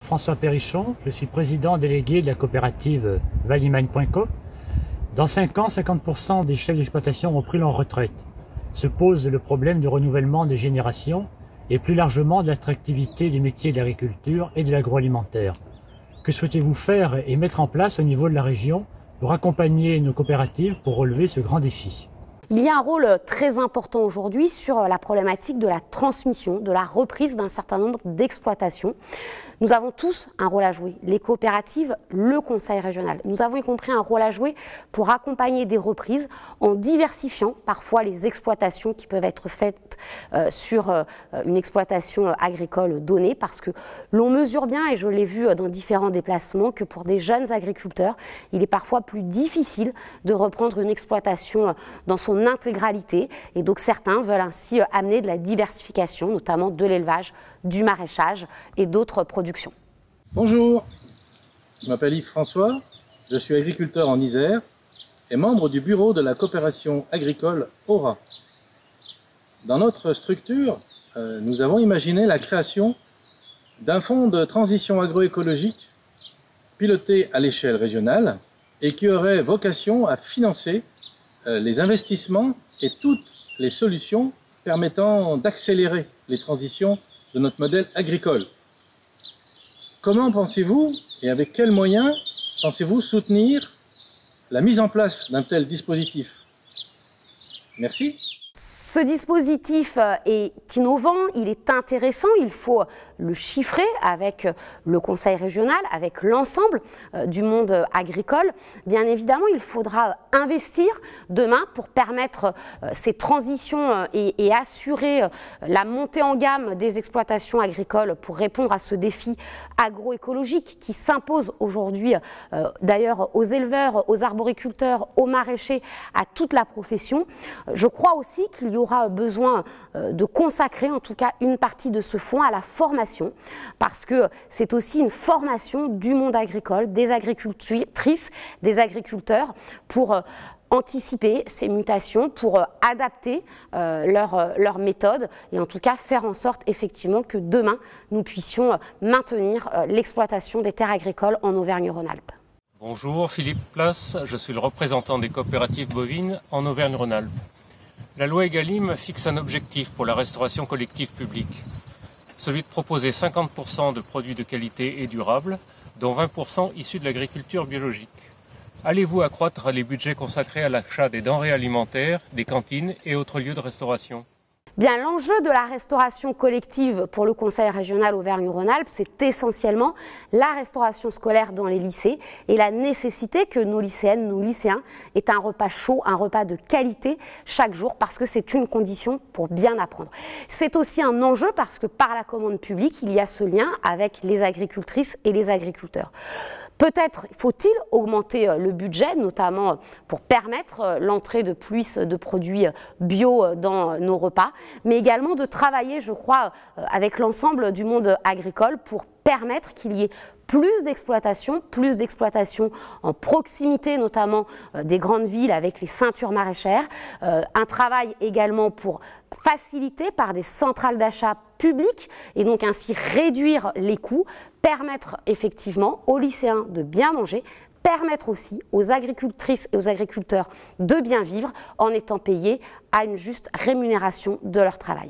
François Perrichon, je suis président délégué de la coopérative Valimagne.co. Dans 5 ans, 50% des chefs d'exploitation ont pris leur retraite. Se pose le problème du renouvellement des générations et plus largement de l'attractivité des métiers de l'agriculture et de l'agroalimentaire. Que souhaitez-vous faire et mettre en place au niveau de la région pour accompagner nos coopératives pour relever ce grand défi ? Il y a un rôle très important aujourd'hui sur la problématique de la transmission, de la reprise d'un certain nombre d'exploitations. Nous avons tous un rôle à jouer, les coopératives, le conseil régional. Nous avons y compris un rôle à jouer pour accompagner des reprises en diversifiant parfois les exploitations qui peuvent être faites sur une exploitation agricole donnée, parce que l'on mesure bien, et je l'ai vu dans différents déplacements, que pour des jeunes agriculteurs, il est parfois plus difficile de reprendre une exploitation dans son intégralité, et donc certains veulent ainsi amener de la diversification, notamment de l'élevage, du maraîchage et d'autres productions. Bonjour, je m'appelle Yves François, je suis agriculteur en Isère et membre du bureau de la coopération agricole Aura. Dans notre structure, nous avons imaginé la création d'un fonds de transition agroécologique piloté à l'échelle régionale et qui aurait vocation à financer les investissements et toutes les solutions permettant d'accélérer les transitions de notre modèle agricole. Comment pensez-vous et avec quels moyens pensez-vous soutenir la mise en place d'un tel dispositif? Merci. Ce dispositif est innovant, il est intéressant, il faut le chiffrer avec le conseil régional, avec l'ensemble du monde agricole. Bien évidemment, il faudra investir demain pour permettre ces transitions et assurer la montée en gamme des exploitations agricoles pour répondre à ce défi agroécologique qui s'impose aujourd'hui d'ailleurs aux éleveurs, aux arboriculteurs, aux maraîchers, à toute la profession. Je crois aussi qu'il y aura besoin de consacrer en tout cas une partie de ce fonds à la formation, parce que c'est aussi une formation du monde agricole, des agricultrices, des agriculteurs, pour anticiper ces mutations, pour adapter leurs méthodes et en tout cas faire en sorte effectivement que demain nous puissions maintenir l'exploitation des terres agricoles en Auvergne-Rhône-Alpes. Bonjour, Philippe Place, je suis le représentant des coopératives bovines en Auvergne-Rhône-Alpes. La loi Egalim fixe un objectif pour la restauration collective publique, celui de proposer 50% de produits de qualité et durables, dont 20% issus de l'agriculture biologique. Allez-vous accroître les budgets consacrés à l'achat des denrées alimentaires, des cantines et autres lieux de restauration ? Bien, l'enjeu de la restauration collective pour le Conseil régional Auvergne-Rhône-Alpes, c'est essentiellement la restauration scolaire dans les lycées et la nécessité que nos lycéennes, nos lycéens aient un repas chaud, un repas de qualité chaque jour, parce que c'est une condition pour bien apprendre. C'est aussi un enjeu parce que par la commande publique, il y a ce lien avec les agricultrices et les agriculteurs. Peut-être faut-il augmenter le budget, notamment pour permettre l'entrée de plus de produits bio dans nos repas, mais également de travailler, je crois, avec l'ensemble du monde agricole pour permettre qu'il y ait plus d'exploitation en proximité notamment des grandes villes avec les ceintures maraîchères, un travail également pour faciliter par des centrales d'achat publiques et donc ainsi réduire les coûts, permettre effectivement aux lycéens de bien manger, permettre aussi aux agricultrices et aux agriculteurs de bien vivre en étant payés à une juste rémunération de leur travail.